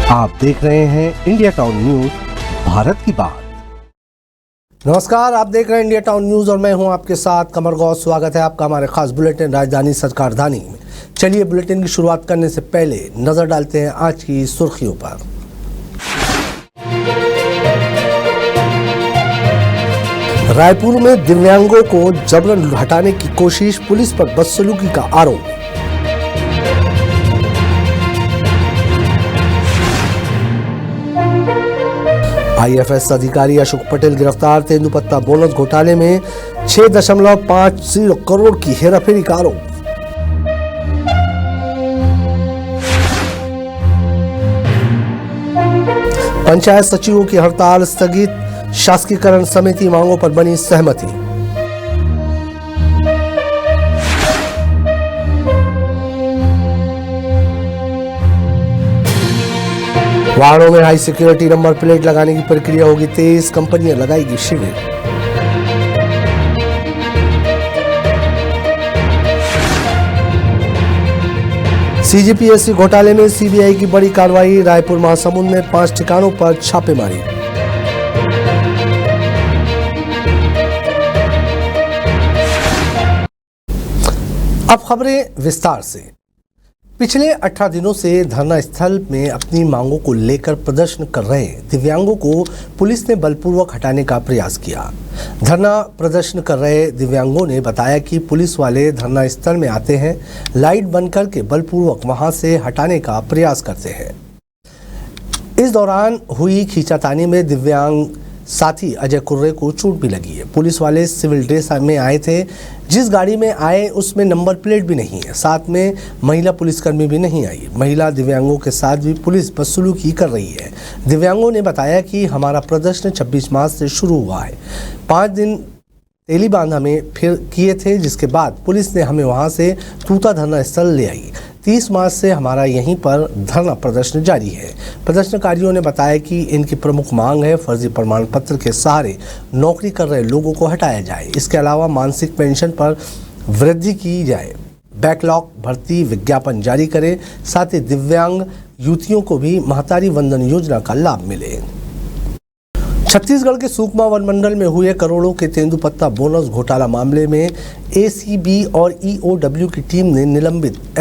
आप देख रहे हैं इंडिया टाउन न्यूज, भारत की बात। नमस्कार, आप देख रहे हैं इंडिया टाउन न्यूज और मैं हूं आपके साथ कमर गौस। स्वागत है आपका हमारे खास बुलेटिन राजधानी सरकारधानी में। चलिए बुलेटिन की शुरुआत करने से पहले नजर डालते हैं आज की सुर्खियों पर। रायपुर में दिव्यांगों को जबरन हटाने की कोशिश, पुलिस पर बदसलूकी का आरोप। आईएफएस अधिकारी अशोक पटेल गिरफ्तार, तेंदुपत्ता बोनस घोटाले में 6.50 करोड़ की हेराफेरी का आरोप। पंचायत सचिवों की हड़ताल स्थगित, शासकीयकरण समिति मांगों पर बनी सहमति। वाहनों में हाई सिक्योरिटी नंबर प्लेट लगाने की प्रक्रिया होगी तेज, कंपनियां लगाएगी शिविर। सीजीपीएससी घोटाले में सीबीआई की बड़ी कार्रवाई, रायपुर महासमुंद में 5 ठिकानों पर छापेमारी। अब खबरें विस्तार से। पिछले 18 दिनों से धरना स्थल में अपनी मांगों को लेकर प्रदर्शन कर रहे दिव्यांगों को पुलिस ने बलपूर्वक हटाने का प्रयास किया। धरना प्रदर्शन कर रहे दिव्यांगों ने बताया कि पुलिस वाले धरना स्थल में आते हैं, लाइट बंद करके बलपूर्वक वहां से हटाने का प्रयास करते हैं। इस दौरान हुई खींचातानी में दिव्यांग साथी अजय कुर्रे को चोट भी लगी है। पुलिस वाले सिविल ड्रेस में आए थे, जिस गाड़ी में आए उसमें नंबर प्लेट भी नहीं है, साथ में महिला पुलिसकर्मी भी नहीं आई। महिला दिव्यांगों के साथ भी पुलिस बदसलूकी कर रही है। दिव्यांगों ने बताया कि हमारा प्रदर्शन 26 मार्च से शुरू हुआ है, 5 दिन तेलीबांधा में फिर किए थे, जिसके बाद पुलिस ने हमें वहां से तूता धरना स्थल ले आई। 30 मार्च से हमारा यहीं पर धरना प्रदर्शन जारी है। प्रदर्शनकारियों ने बताया कि इनकी प्रमुख मांग है फर्जी प्रमाण पत्र के सहारे नौकरी कर रहे लोगों को हटाया जाए। इसके अलावा मासिक पेंशन पर वृद्धि की जाए, बैकलॉग भर्ती विज्ञापन जारी करे, साथ ही दिव्यांग युवतियों को भी महतारी वंदन योजना का लाभ मिले। छत्तीसगढ़ के सुकमा वन मंडल में हुए करोड़ों के तेंदुपत्ता बोनस घोटाला मामले में एसीबी और ईओडब्ल्यू की टीम ने निलंबित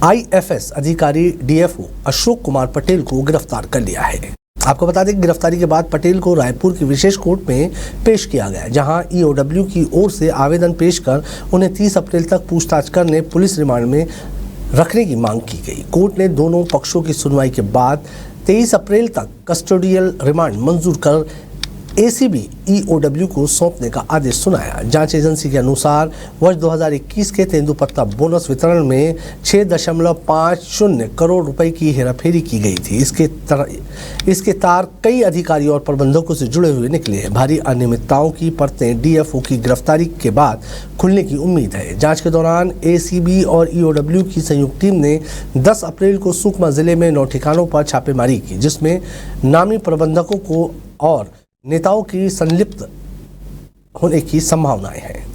आईएफएस अधिकारी डीएफओ अशोक कुमार पटेल को गिरफ्तार कर लिया है। आपको बता दें कि गिरफ्तारी के बाद पटेल को रायपुर की विशेष कोर्ट में पेश किया गया, जहां ईओडब्ल्यू की ओर से आवेदन पेश कर उन्हें 30 अप्रैल तक पूछताछ करने पुलिस रिमांड में रखने की मांग की गई। कोर्ट ने दोनों पक्षों की सुनवाई के बाद 23 अप्रैल तक कस्टोडियल रिमांड मंजूर कर एसीबी ईओडब्ल्यू को सौंपने का आदेश सुनाया। जांच एजेंसी के अनुसार वर्ष 2021 के तेंदुपत्ता बोनस वितरण में 6.50 करोड़ रुपए की हेराफेरी की गई थी। इसके तार कई अधिकारियों और प्रबंधकों से जुड़े हुए निकले हैं। भारी अनियमितताओं की परतें डीएफओ की गिरफ्तारी के बाद खुलने की उम्मीद है। जांच के दौरान एसीबी और ईओडब्ल्यू की संयुक्त टीम ने 10 अप्रैल को सुकमा जिले में 9 ठिकानों पर छापेमारी की, जिसमें नामी प्रबंधकों को और नेताओं की संलिप्त होने की संभावनाएं हैं।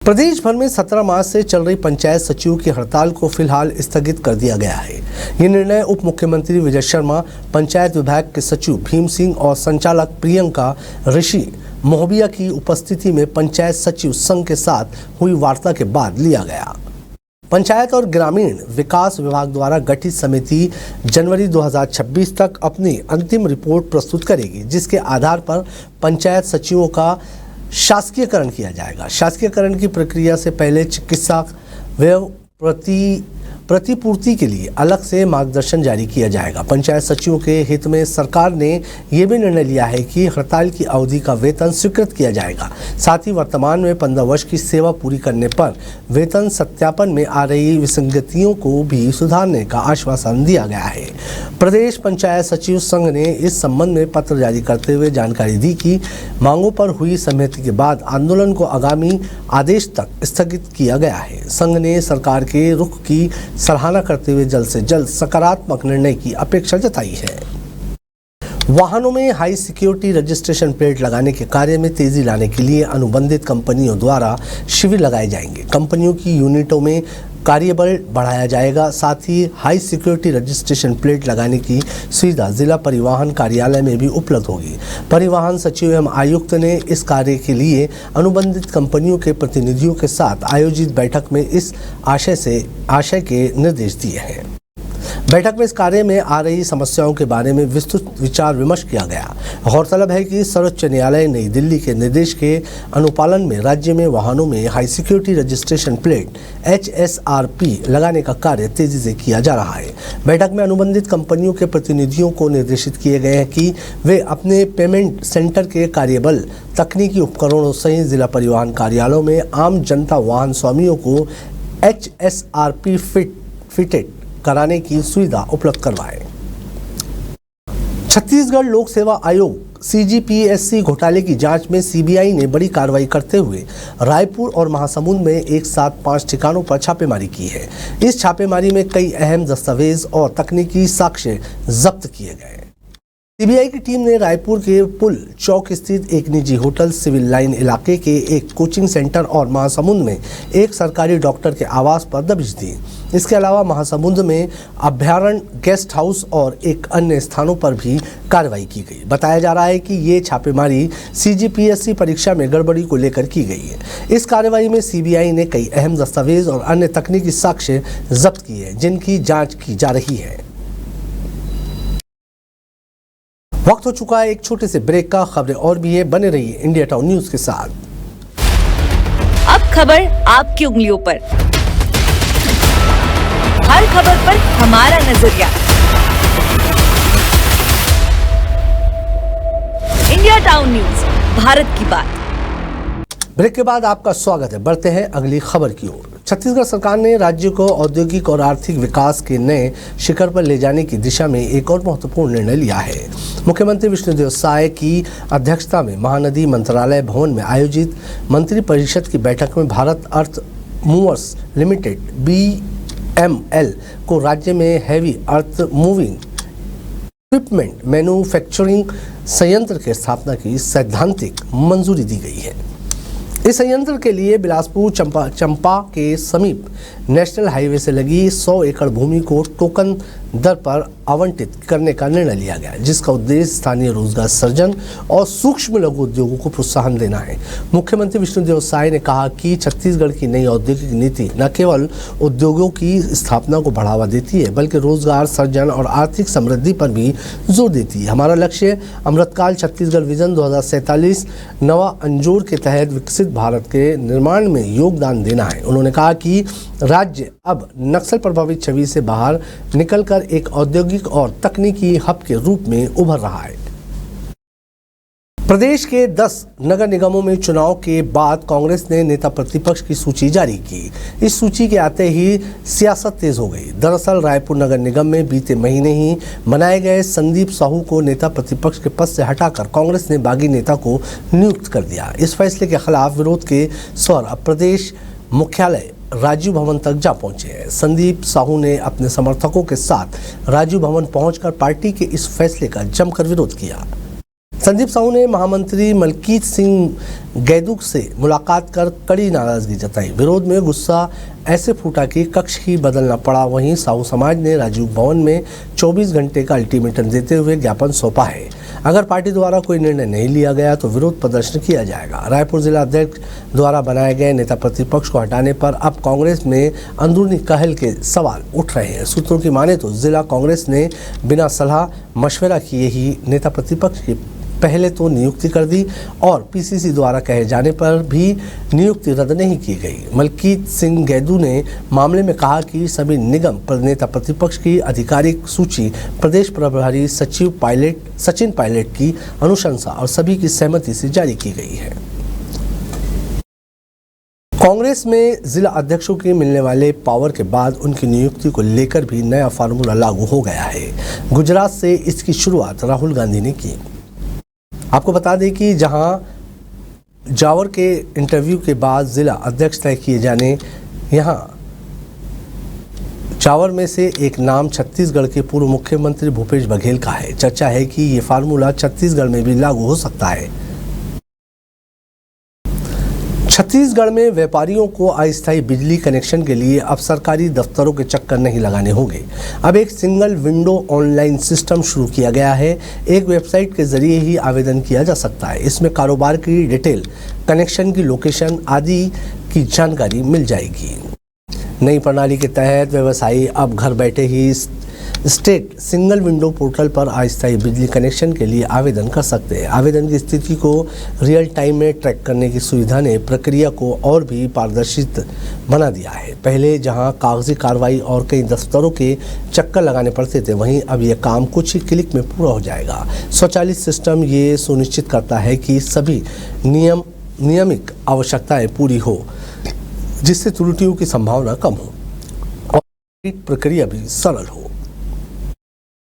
प्रदेश भर में 17 मार्च से चल रही पंचायत सचिवों की हड़ताल को फिलहाल स्थगित कर दिया गया है। ये निर्णय उप मुख्यमंत्री विजय शर्मा, पंचायत विभाग के सचिव भीम सिंह और संचालक प्रियंका ऋषि मोहबिया की उपस्थिति में पंचायत सचिव संघ के साथ हुई वार्ता के बाद लिया गया। पंचायत और ग्रामीण विकास विभाग द्वारा गठित समिति जनवरी 2026 तक अपनी अंतिम रिपोर्ट प्रस्तुत करेगी, जिसके आधार पर पंचायत सचिवों का शासकीयकरण किया जाएगा। शासकीयकरण की प्रक्रिया से पहले चिकित्सा व्यय प्रतिपूर्ति के लिए अलग से मार्गदर्शन जारी किया जाएगा। पंचायत सचिवों के हित में सरकार ने यह भी निर्णय लिया है कि हड़ताल की अवधि का वेतन स्वीकृत किया जाएगा। साथ ही वर्तमान में 15 वर्ष की सेवा पूरी करने पर वेतन सत्यापन में आ रही विसंगतियों को भी सुधारने का आश्वासन दिया गया है। प्रदेश पंचायत सचिव संघ ने इस संबंध में पत्र जारी करते हुए जानकारी दी कि मांगों पर हुई सहमति के बाद आंदोलन को आगामी आदेश तक स्थगित किया गया है। संघ ने सरकार के रुख की सराहना करते हुए जल्द से जल्द सकारात्मक निर्णय की अपेक्षा जताई है। वाहनों में हाई सिक्योरिटी रजिस्ट्रेशन प्लेट लगाने के कार्य में तेजी लाने के लिए अनुबंधित कंपनियों द्वारा शिविर लगाए जाएंगे। कंपनियों की यूनिटों में कार्यबल बढ़ाया जाएगा। साथ ही हाई सिक्योरिटी रजिस्ट्रेशन प्लेट लगाने की सुविधा जिला परिवहन कार्यालय में भी उपलब्ध होगी। परिवहन सचिव एवं आयुक्त ने इस कार्य के लिए अनुबंधित कंपनियों के प्रतिनिधियों के साथ आयोजित बैठक में इस आशय के निर्देश दिए हैं। बैठक में इस कार्य में आ रही समस्याओं के बारे में विस्तृत विचार विमर्श किया गया। गौरतलब है कि सर्वोच्च न्यायालय नई दिल्ली के निर्देश के अनुपालन में राज्य में वाहनों में high security registration plate HSRP लगाने का कार्य तेजी से किया जा रहा है। बैठक में अनुबंधित कंपनियों के प्रतिनिधियों को निर्देशित किए गए हैं कि वे अपने पेमेंट सेंटर के कार्यबल, तकनीकी उपकरणों सहित जिला परिवहन कार्यालयों में आम जनता वाहन स्वामियों को HSRP फिटेड कराने की सुविधा उपलब्ध करवाएं। छत्तीसगढ़ लोक सेवा आयोग CGPSC घोटाले की जांच में CBI ने बड़ी कार्रवाई करते हुए रायपुर और महासमुंद में एक साथ 5 ठिकानों पर छापेमारी की है। इस छापेमारी में कई अहम दस्तावेज और तकनीकी साक्ष्य जब्त किए गए। CBI की टीम ने रायपुर के पुल चौक स्थित एक निजी होटल, सिविल लाइन इलाके के एक कोचिंग सेंटर और महासमुंद में एक सरकारी डॉक्टर के आवास पर दबिश दी। इसके अलावा महासमुंद में अभयारण्य, गेस्ट हाउस और एक अन्य स्थानों पर भी कार्रवाई की गई। बताया जा रहा है कि ये छापेमारी CGPSC परीक्षा में गड़बड़ी को लेकर की गई है। इस कार्रवाई में CBI ने कई अहम दस्तावेज और अन्य तकनीकी साक्ष्य जब्त किए हैं, जिनकी जाँच की जा रही है। वक्त हो चुका है एक छोटे से ब्रेक का। खबरें और भी है, बने रहिए इंडिया टाउन न्यूज के साथ। अब खबर आपकी उंगलियों पर, हर खबर पर हमारा नजरिया। इंडिया टाउन न्यूज, भारत की बात। ब्रेक के बाद आपका स्वागत है। बढ़ते हैं अगली खबर की ओर। छत्तीसगढ़ सरकार ने राज्य को औद्योगिक और आर्थिक विकास के नए शिखर पर ले जाने की दिशा में एक और महत्वपूर्ण निर्णय लिया है। मुख्यमंत्री विष्णुदेव साय की अध्यक्षता में महानदी मंत्रालय भवन में आयोजित मंत्रिपरिषद की बैठक में भारत अर्थ मूवर्स लिमिटेड BML को राज्य में heavy earth moving equipment manufacturing संयंत्र की स्थापना की सैद्धांतिक मंजूरी दी गई है। इस संयंत्र के लिए बिलासपुर चंपा के समीप नेशनल हाईवे से लगी 100 एकड़ भूमि को टोकन दर पर आवंटित करने का निर्णय लिया गया, जिसका उद्देश्य स्थानीय रोजगार सृजन और सूक्ष्म लघु उद्योगों को प्रोत्साहन देना है। मुख्यमंत्री विष्णुदेव साय ने कहा कि छत्तीसगढ़ की नई औद्योगिक नीति न केवल उद्योगों की स्थापना को बढ़ावा देती है, बल्कि रोजगार सृजन और आर्थिक समृद्धि पर भी जोर देती है। हमारा लक्ष्य अमृतकाल छत्तीसगढ़ विजन 2047 नवा अंजोर के तहत विकसित भारत के निर्माण में योगदान देना है। उन्होंने कहा कि राज्य अब नक्सल प्रभावित छवि से बाहर निकलकर एक औद्योगिक और तकनीकी हब के रूप में उभर रहा है। प्रदेश के 10 नगर निगमों में चुनाव के बाद कांग्रेस ने नेता प्रतिपक्ष की सूची जारी की। इस सूची के आते ही सियासत तेज हो गई। दरअसल रायपुर नगर निगम में बीते महीने ही बनाए गए संदीप साहू को नेता प्रतिपक्ष के पद से हटाकर कांग्रेस ने बागी नेता को नियुक्त कर दिया। इस फैसले के खिलाफ विरोध के स्वर अब प्रदेश मुख्यालय राजीव भवन तक जा पहुंचे हैं। संदीप साहू ने अपने समर्थकों के साथ राजीव भवन पहुंचकर पार्टी के इस फैसले का जमकर विरोध किया। संदीप साहू ने महामंत्री मलकीत सिंह गैदू से मुलाकात कर कड़ी नाराजगी जताई। विरोध में गुस्सा ऐसे फूटा कि कक्ष ही बदलना पड़ा। वहीं साहू समाज ने राजीव भवन में 24 घंटे का अल्टीमेटम देते हुए ज्ञापन सौंपा है। अगर पार्टी द्वारा कोई निर्णय नहीं लिया गया तो विरोध प्रदर्शन किया जाएगा। रायपुर जिला अध्यक्ष द्वारा बनाए गए नेता प्रतिपक्ष को हटाने पर अब कांग्रेस में अंदरूनी कहल के सवाल उठ रहे हैं। सूत्रों की माने तो जिला कांग्रेस ने बिना सलाह मशवरा किए ही नेता प्रतिपक्ष की पहले तो नियुक्ति कर दी और PCC द्वारा कहे जाने पर भी नियुक्ति रद्द नहीं की गई। मलकीत सिंह गैदू ने मामले में कहा कि सभी निगम नेता प्रतिपक्ष की आधिकारिक सूची प्रदेश प्रभारी सचिन पायलट की अनुशंसा और सभी की सहमति से जारी की गई है। कांग्रेस में जिला अध्यक्षों के मिलने वाले पावर के बाद उनकी नियुक्ति को लेकर भी नया फार्मूला लागू हो गया है। गुजरात से इसकी शुरुआत राहुल गांधी ने की। आपको बता दें कि जहां जावर के इंटरव्यू के बाद जिला अध्यक्ष तय किए जाने, यहां जावर में से एक नाम छत्तीसगढ़ के पूर्व मुख्यमंत्री भूपेश बघेल का है। चर्चा है कि ये फार्मूला छत्तीसगढ़ में भी लागू हो सकता है। छत्तीसगढ़ में व्यापारियों को अस्थायी बिजली कनेक्शन के लिए अब सरकारी दफ्तरों के चक्कर नहीं लगाने होंगे। अब एक सिंगल विंडो ऑनलाइन सिस्टम शुरू किया गया है। एक वेबसाइट के जरिए ही आवेदन किया जा सकता है। इसमें कारोबार की डिटेल, कनेक्शन की लोकेशन आदि की जानकारी मिल जाएगी। नई प्रणाली के तहत व्यवसायी अब घर बैठे ही स्टेट सिंगल विंडो पोर्टल पर अस्थायी बिजली कनेक्शन के लिए आवेदन कर सकते हैं। आवेदन की स्थिति को रियल टाइम में ट्रैक करने की सुविधा ने प्रक्रिया को और भी पारदर्शी बना दिया है। पहले जहां कागजी कार्रवाई और कई दफ्तरों के चक्कर लगाने पड़ते थे, वहीं अब यह काम कुछ ही क्लिक में पूरा हो जाएगा। स्वचालित सिस्टम ये सुनिश्चित करता है कि सभी नियमित आवश्यकताएं पूरी हो, जिससे त्रुटियों की संभावना कम हो और प्रक्रिया भी सरल हो।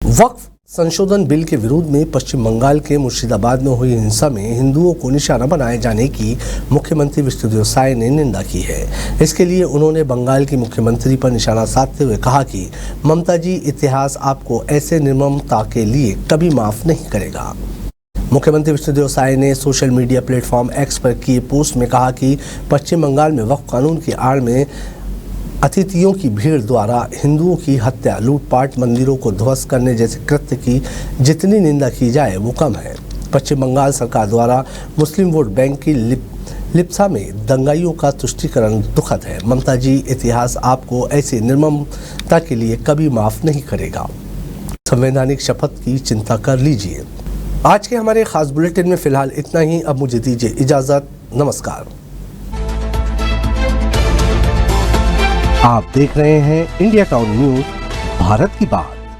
वक्फ संशोधन बिल के विरोध में पश्चिम बंगाल के मुर्शिदाबाद में हुई हिंसा में हिंदुओं को निशाना बनाए जाने की मुख्यमंत्री विष्णुदेव साय ने निंदा की है। इसके लिए उन्होंने बंगाल की मुख्यमंत्री पर निशाना साधते हुए कहा कि ममता जी, इतिहास आपको ऐसे निर्ममता के लिए कभी माफ नहीं करेगा। मुख्यमंत्री विष्णुदेव साय ने सोशल मीडिया प्लेटफॉर्म एक्स पर किए पोस्ट में कहा कि पश्चिम बंगाल में वक्फ कानून की आड़ में अतिथियों की भीड़ द्वारा हिंदुओं की हत्या, लूटपाट, मंदिरों को ध्वस्त करने जैसे कृत्य की जितनी निंदा की जाए वो कम है। पश्चिम बंगाल सरकार द्वारा मुस्लिम वोट बैंक की लिप्सा में दंगाइयों का तुष्टीकरण दुखद है। ममता जी, इतिहास आपको ऐसी निर्ममता के लिए कभी माफ नहीं करेगा। संवैधानिक शपथ की चिंता कर लीजिए। आज के हमारे खास बुलेटिन में फिलहाल इतना ही। अब मुझे दीजिए इजाजत। नमस्कार। आप देख रहे हैं इंडिया टाउन न्यूज, भारत की बात।